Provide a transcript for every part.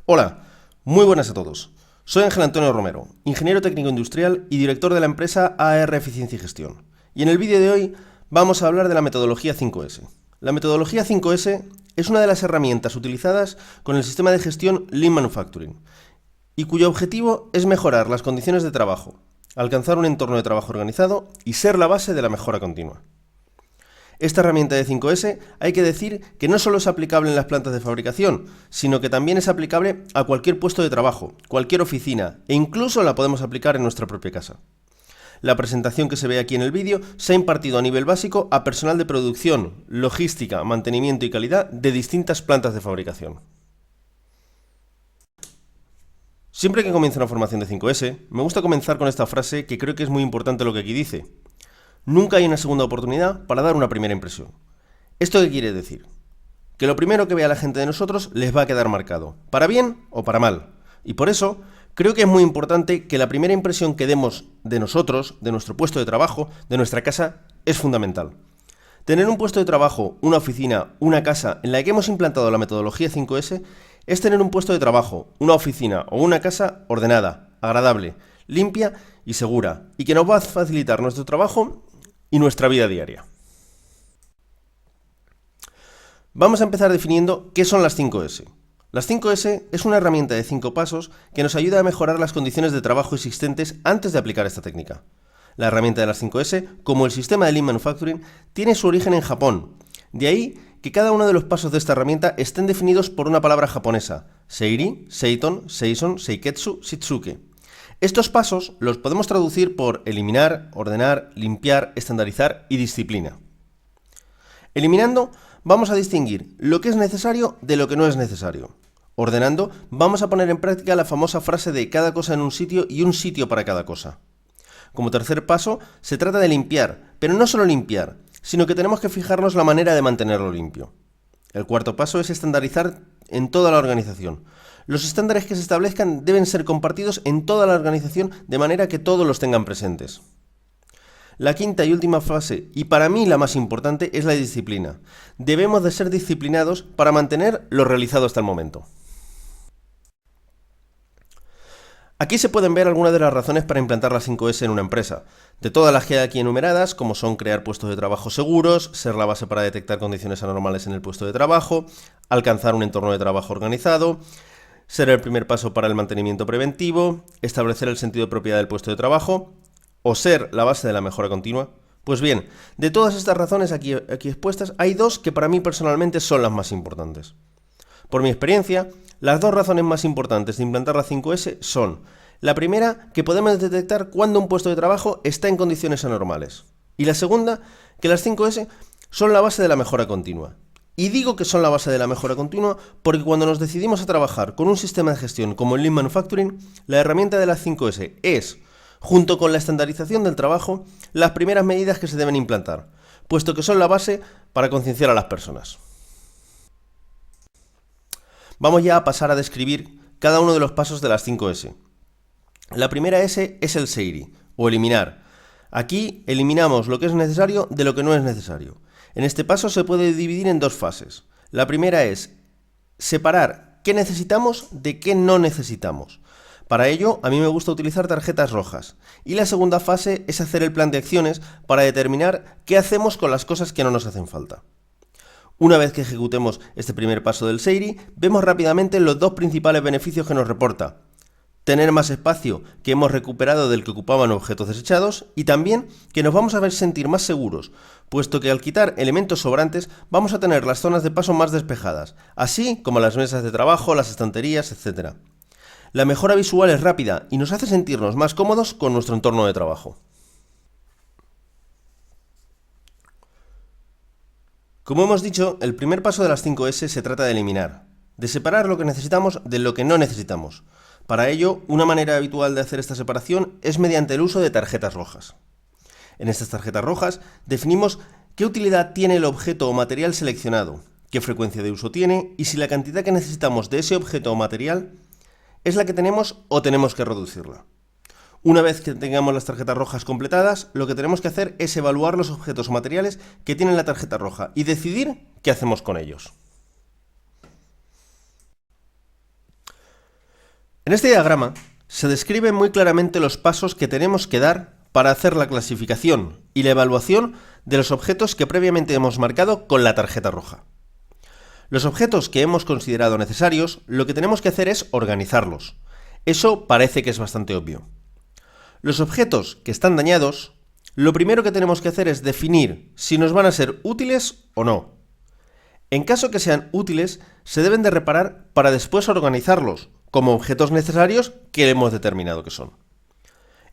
Hola, muy buenas a todos. Soy Ángel Antonio Romero, ingeniero técnico industrial y director de la empresa AR Eficiencia y Gestión. Y en el vídeo de hoy vamos a hablar de la metodología 5S. La metodología 5S es una de las herramientas utilizadas con el sistema de gestión Lean Manufacturing y cuyo objetivo es mejorar las condiciones de trabajo, alcanzar un entorno de trabajo organizado y ser la base de la mejora continua. Esta herramienta de 5S hay que decir que no solo es aplicable en las plantas de fabricación, sino que también es aplicable a cualquier puesto de trabajo, cualquier oficina e incluso la podemos aplicar en nuestra propia casa. La presentación que se ve aquí en el vídeo se ha impartido a nivel básico a personal de producción, logística, mantenimiento y calidad de distintas plantas de fabricación. Siempre que comienzo una formación de 5S, me gusta comenzar con esta frase que creo que es muy importante lo que aquí dice. Nunca hay una segunda oportunidad para dar una primera impresión. ¿Esto qué quiere decir? Que lo primero que vea la gente de nosotros les va a quedar marcado, para bien o para mal. Y por eso, creo que es muy importante que la primera impresión que demos de nosotros, de nuestro puesto de trabajo, de nuestra casa, es fundamental. Tener un puesto de trabajo, una oficina, una casa en la que hemos implantado la metodología 5S es tener un puesto de trabajo, una oficina o una casa ordenada, agradable, limpia y segura, y que nos va a facilitar nuestro trabajo y nuestra vida diaria. Vamos a empezar definiendo qué son las 5S. Las 5S es una herramienta de 5 pasos que nos ayuda a mejorar las condiciones de trabajo existentes antes de aplicar esta técnica. La herramienta de las 5S, como el sistema de Lean Manufacturing, tiene su origen en Japón. De ahí que cada uno de los pasos de esta herramienta estén definidos por una palabra japonesa: Seiri, Seiton, Seison, Seiketsu, Shitsuke. Estos pasos los podemos traducir por eliminar, ordenar, limpiar, estandarizar y disciplina. Eliminando, vamos a distinguir lo que es necesario de lo que no es necesario. Ordenando, vamos a poner en práctica la famosa frase de cada cosa en un sitio y un sitio para cada cosa. Como tercer paso, se trata de limpiar, pero no solo limpiar, sino que tenemos que fijarnos la manera de mantenerlo limpio. El cuarto paso es estandarizar en toda la organización. Los estándares que se establezcan deben ser compartidos en toda la organización de manera que todos los tengan presentes. La quinta y última fase, y para mí la más importante, es la disciplina. Debemos de ser disciplinados para mantener lo realizado hasta el momento. Aquí se pueden ver algunas de las razones para implantar las 5S en una empresa. De todas las que hay aquí enumeradas, como son crear puestos de trabajo seguros, ser la base para detectar condiciones anormales en el puesto de trabajo, alcanzar un entorno de trabajo organizado, ser el primer paso para el mantenimiento preventivo, establecer el sentido de propiedad del puesto de trabajo o ser la base de la mejora continua. Pues bien, de todas estas razones aquí expuestas, hay dos que para mí personalmente son las más importantes. Por mi experiencia, las dos razones más importantes de implantar la 5S son: la primera, que podemos detectar cuando un puesto de trabajo está en condiciones anormales, y la segunda, que las 5S son la base de la mejora continua. Y digo que son la base de la mejora continua porque cuando nos decidimos a trabajar con un sistema de gestión como el Lean Manufacturing, la herramienta de las 5S es, junto con la estandarización del trabajo, las primeras medidas que se deben implantar, puesto que son la base para concienciar a las personas. Vamos ya a pasar a describir cada uno de los pasos de las 5S. La primera S es el Seiri, o eliminar. Aquí eliminamos lo que es necesario de lo que no es necesario. En este paso se puede dividir en dos fases. La primera es separar qué necesitamos de qué no necesitamos. Para ello, a mí me gusta utilizar tarjetas rojas. Y la segunda fase es hacer el plan de acciones para determinar qué hacemos con las cosas que no nos hacen falta. Una vez que ejecutemos este primer paso del Seiri, vemos rápidamente los dos principales beneficios que nos reporta: tener más espacio que hemos recuperado del que ocupaban objetos desechados, y también que nos vamos a sentir más seguros, puesto que al quitar elementos sobrantes vamos a tener las zonas de paso más despejadas, así como las mesas de trabajo, las estanterías, etc. La mejora visual es rápida y nos hace sentirnos más cómodos con nuestro entorno de trabajo. Como hemos dicho, el primer paso de las 5S se trata de eliminar, de separar lo que necesitamos de lo que no necesitamos. Para ello, una manera habitual de hacer esta separación es mediante el uso de tarjetas rojas. En estas tarjetas rojas definimos qué utilidad tiene el objeto o material seleccionado, qué frecuencia de uso tiene y si la cantidad que necesitamos de ese objeto o material es la que tenemos o tenemos que reducirla. Una vez que tengamos las tarjetas rojas completadas, lo que tenemos que hacer es evaluar los objetos o materiales que tienen la tarjeta roja y decidir qué hacemos con ellos. En este diagrama se describen muy claramente los pasos que tenemos que dar para hacer la clasificación y la evaluación de los objetos que previamente hemos marcado con la tarjeta roja. Los objetos que hemos considerado necesarios, lo que tenemos que hacer es organizarlos. Eso parece que es bastante obvio. Los objetos que están dañados, lo primero que tenemos que hacer es definir si nos van a ser útiles o no. En caso que sean útiles, se deben de reparar para después organizarlos como objetos necesarios que hemos determinado que son.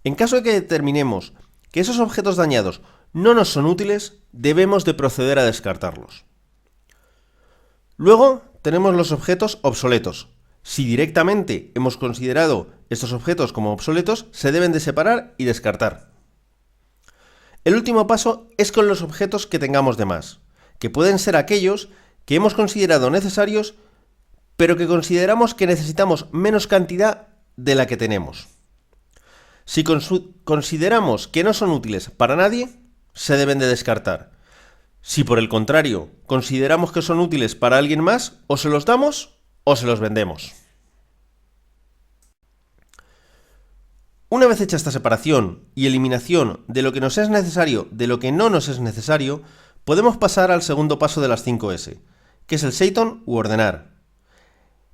En caso de que determinemos que esos objetos dañados no nos son útiles, debemos de proceder a descartarlos. Luego tenemos los objetos obsoletos. Si directamente hemos considerado estos objetos como obsoletos, se deben de separar y descartar. El último paso es con los objetos que tengamos de más, que pueden ser aquellos que hemos considerado necesarios, pero que consideramos que necesitamos menos cantidad de la que tenemos. Si consideramos que no son útiles para nadie, se deben de descartar. Si por el contrario consideramos que son útiles para alguien más, o se los damos o se los vendemos. Una vez hecha esta separación y eliminación de lo que nos es necesario de lo que no nos es necesario, podemos pasar al segundo paso de las 5S, que es el Seiton u ordenar.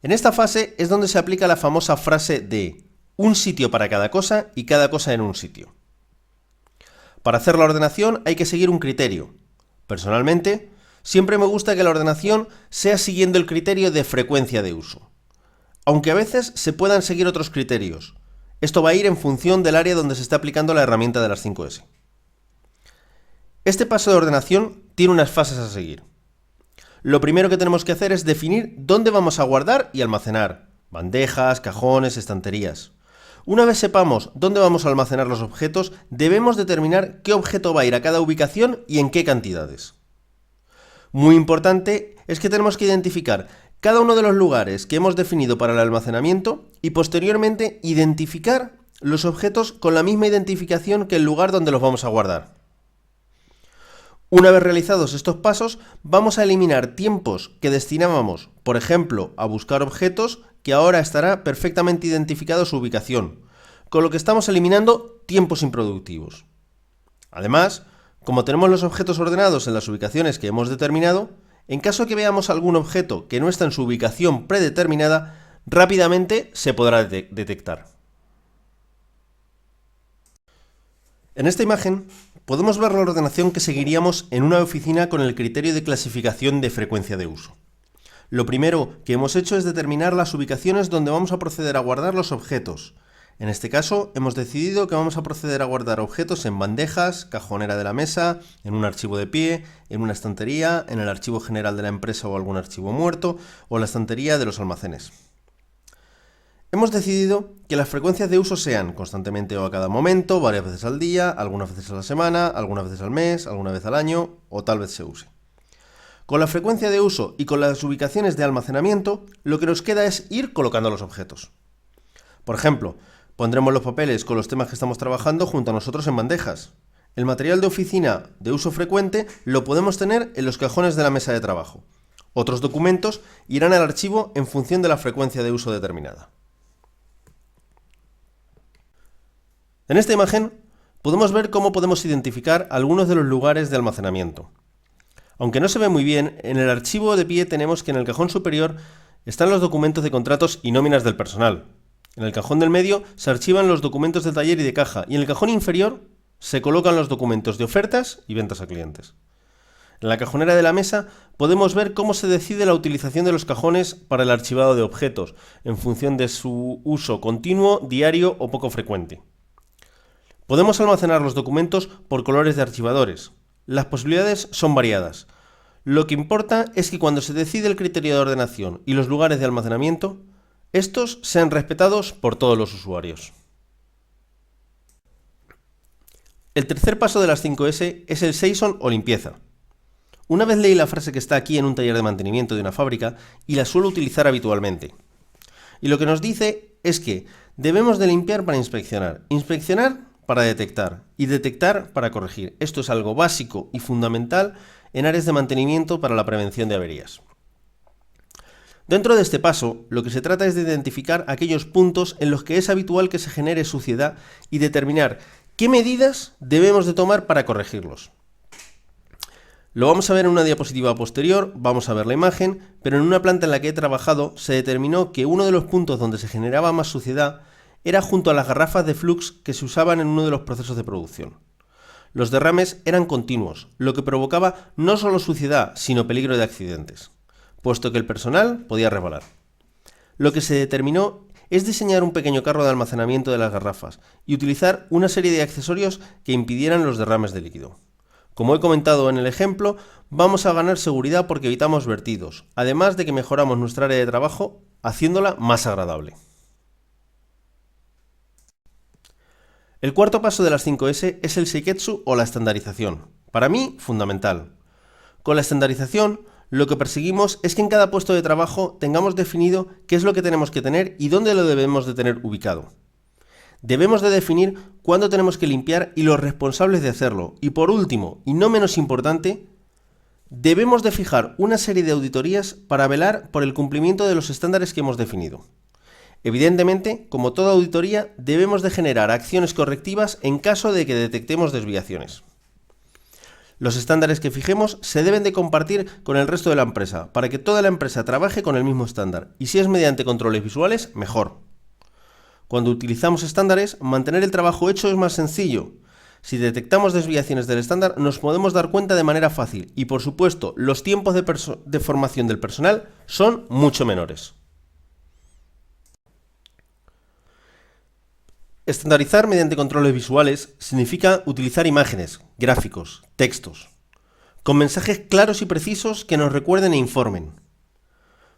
En esta fase es donde se aplica la famosa frase de un sitio para cada cosa y cada cosa en un sitio. Para hacer la ordenación hay que seguir un criterio. Personalmente, siempre me gusta que la ordenación sea siguiendo el criterio de frecuencia de uso. Aunque a veces se puedan seguir otros criterios. Esto va a ir en función del área donde se está aplicando la herramienta de las 5S. Este paso de ordenación tiene unas fases a seguir. Lo primero que tenemos que hacer es definir dónde vamos a guardar y almacenar bandejas, cajones, estanterías. Una vez sepamos dónde vamos a almacenar los objetos, debemos determinar qué objeto va a ir a cada ubicación y en qué cantidades. Muy importante es que tenemos que identificar cada uno de los lugares que hemos definido para el almacenamiento y posteriormente identificar los objetos con la misma identificación que el lugar donde los vamos a guardar. Una vez realizados estos pasos, vamos a eliminar tiempos que destinábamos, por ejemplo, a buscar objetos, que ahora estará perfectamente identificado su ubicación, con lo que estamos eliminando tiempos improductivos. Además, como tenemos los objetos ordenados en las ubicaciones que hemos determinado, en caso que veamos algún objeto que no está en su ubicación predeterminada, rápidamente se podrá detectar. En esta imagen podemos ver la ordenación que seguiríamos en una oficina con el criterio de clasificación de frecuencia de uso. Lo primero que hemos hecho es determinar las ubicaciones donde vamos a proceder a guardar los objetos. En este caso, hemos decidido que vamos a proceder a guardar objetos en bandejas, cajonera de la mesa, en un archivo de pie, en una estantería, en el archivo general de la empresa o algún archivo muerto, o la estantería de los almacenes. Hemos decidido que las frecuencias de uso sean constantemente o a cada momento, varias veces al día, algunas veces a la semana, algunas veces al mes, alguna vez al año o tal vez se use. Con la frecuencia de uso y con las ubicaciones de almacenamiento, lo que nos queda es ir colocando los objetos. Por ejemplo, pondremos los papeles con los temas que estamos trabajando junto a nosotros en bandejas. El material de oficina de uso frecuente lo podemos tener en los cajones de la mesa de trabajo. Otros documentos irán al archivo en función de la frecuencia de uso determinada. En esta imagen podemos ver cómo podemos identificar algunos de los lugares de almacenamiento. Aunque no se ve muy bien, en el archivo de pie tenemos que en el cajón superior están los documentos de contratos y nóminas del personal. En el cajón del medio se archivan los documentos de taller y de caja, y en el cajón inferior se colocan los documentos de ofertas y ventas a clientes. En la cajonera de la mesa podemos ver cómo se decide la utilización de los cajones para el archivado de objetos, en función de su uso continuo, diario o poco frecuente. Podemos almacenar los documentos por colores de archivadores. Las posibilidades son variadas. Lo que importa es que cuando se decide el criterio de ordenación y los lugares de almacenamiento, estos sean respetados por todos los usuarios. El tercer paso de las 5S es el Season o limpieza. Una vez leí la frase que está aquí en un taller de mantenimiento de una fábrica y la suelo utilizar habitualmente. Y lo que nos dice es que debemos de limpiar para inspeccionar. Inspeccionar para detectar y detectar para corregir. Esto es algo básico y fundamental en áreas de mantenimiento para la prevención de averías. Dentro de este paso, lo que se trata es de identificar aquellos puntos en los que es habitual que se genere suciedad y determinar qué medidas debemos de tomar para corregirlos. Lo vamos a ver en una diapositiva posterior, vamos a ver la imagen, pero en una planta en la que he trabajado se determinó que uno de los puntos donde se generaba más suciedad era junto a las garrafas de flux que se usaban en uno de los procesos de producción. Los derrames eran continuos, lo que provocaba no solo suciedad, sino peligro de accidentes, puesto que el personal podía resbalar. Lo que se determinó es diseñar un pequeño carro de almacenamiento de las garrafas y utilizar una serie de accesorios que impidieran los derrames de líquido. Como he comentado en el ejemplo, vamos a ganar seguridad porque evitamos vertidos, además de que mejoramos nuestra área de trabajo haciéndola más agradable. El cuarto paso de las 5S es el Seiketsu o la estandarización. Para mí, fundamental. Con la estandarización, lo que perseguimos es que en cada puesto de trabajo tengamos definido qué es lo que tenemos que tener y dónde lo debemos de tener ubicado. Debemos de definir cuándo tenemos que limpiar y los responsables de hacerlo. Y por último, y no menos importante, debemos de fijar una serie de auditorías para velar por el cumplimiento de los estándares que hemos definido. Evidentemente, como toda auditoría, debemos de generar acciones correctivas en caso de que detectemos desviaciones. Los estándares que fijemos se deben de compartir con el resto de la empresa, para que toda la empresa trabaje con el mismo estándar, y si es mediante controles visuales, mejor. Cuando utilizamos estándares, mantener el trabajo hecho es más sencillo. Si detectamos desviaciones del estándar, nos podemos dar cuenta de manera fácil, y por supuesto, los tiempos de formación del personal son mucho menores. Estandarizar mediante controles visuales significa utilizar imágenes, gráficos, textos, con mensajes claros y precisos que nos recuerden e informen.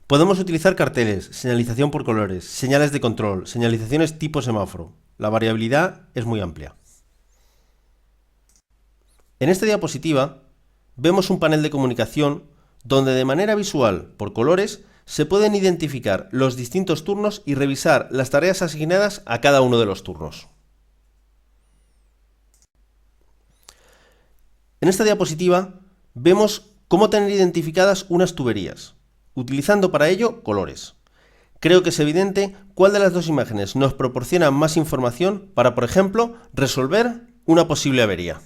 Podemos utilizar carteles, señalización por colores, señales de control, señalizaciones tipo semáforo. La variabilidad es muy amplia. En esta diapositiva vemos un panel de comunicación donde de manera visual, por colores, se pueden identificar los distintos turnos y revisar las tareas asignadas a cada uno de los turnos. En esta diapositiva vemos cómo tener identificadas unas tuberías, utilizando para ello colores. Creo que es evidente cuál de las dos imágenes nos proporciona más información para, por ejemplo, resolver una posible avería.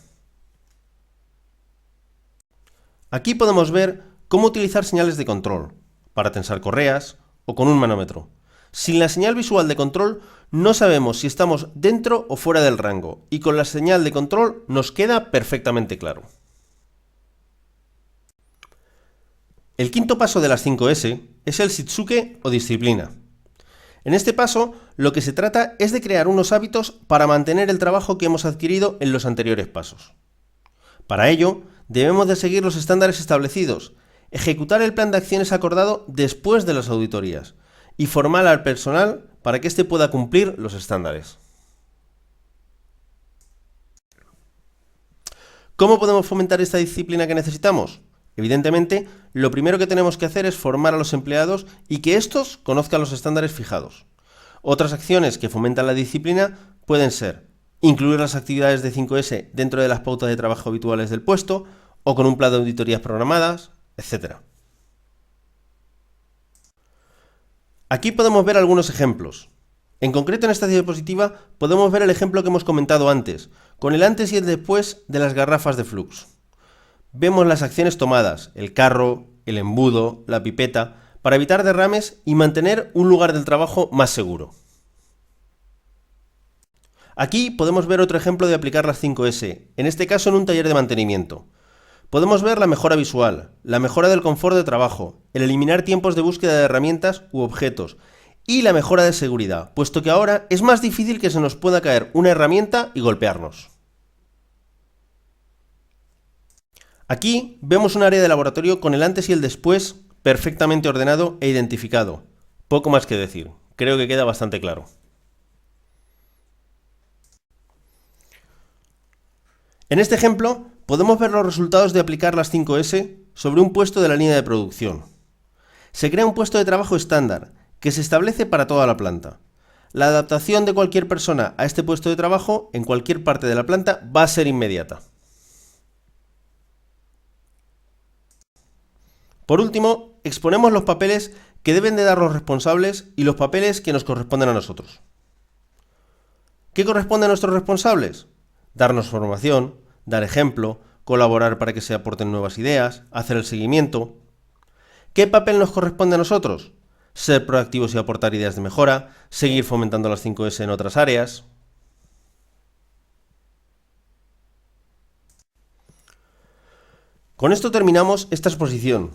Aquí podemos ver cómo utilizar señales de control, para tensar correas o con un manómetro. Sin la señal visual de control no sabemos si estamos dentro o fuera del rango, y con la señal de control nos queda perfectamente claro. El quinto paso de las 5S es el Shitsuke o disciplina. En este paso, lo que se trata es de crear unos hábitos para mantener el trabajo que hemos adquirido en los anteriores pasos. Para ello, debemos de seguir los estándares establecidos, ejecutar el plan de acciones acordado después de las auditorías y formar al personal para que éste pueda cumplir los estándares. ¿Cómo podemos fomentar esta disciplina que necesitamos? Evidentemente, lo primero que tenemos que hacer es formar a los empleados y que estos conozcan los estándares fijados. Otras acciones que fomentan la disciplina pueden ser incluir las actividades de 5S dentro de las pautas de trabajo habituales del puesto o con un plan de auditorías programadas, etc. Aquí podemos ver algunos ejemplos. En concreto, en esta diapositiva podemos ver el ejemplo que hemos comentado antes, con el antes y el después de las garrafas de flux. Vemos las acciones tomadas, el carro, el embudo, la pipeta, para evitar derrames y mantener un lugar del trabajo más seguro. Aquí podemos ver otro ejemplo de aplicar las 5S, en este caso en un taller de mantenimiento. Podemos ver la mejora visual, la mejora del confort de trabajo, el eliminar tiempos de búsqueda de herramientas u objetos y la mejora de seguridad, puesto que ahora es más difícil que se nos pueda caer una herramienta y golpearnos. Aquí vemos un área de laboratorio con el antes y el después perfectamente ordenado e identificado. Poco más que decir, creo que queda bastante claro. En este ejemplo, podemos ver los resultados de aplicar las 5S sobre un puesto de la línea de producción. Se crea un puesto de trabajo estándar, que se establece para toda la planta. La adaptación de cualquier persona a este puesto de trabajo en cualquier parte de la planta va a ser inmediata. Por último, exponemos los papeles que deben de dar los responsables y los papeles que nos corresponden a nosotros. ¿Qué corresponde a nuestros responsables? Darnos formación, dar ejemplo, colaborar para que se aporten nuevas ideas, hacer el seguimiento. ¿Qué papel nos corresponde a nosotros? Ser proactivos y aportar ideas de mejora, seguir fomentando las 5S en otras áreas. Con esto terminamos esta exposición,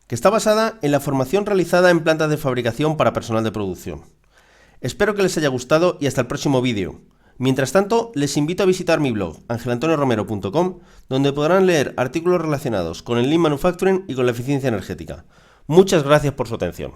que está basada en la formación realizada en plantas de fabricación para personal de producción. Espero que les haya gustado y hasta el próximo vídeo. Mientras tanto, les invito a visitar mi blog, angelantonio.com, donde podrán leer artículos relacionados con el Lean Manufacturing y con la eficiencia energética. Muchas gracias por su atención.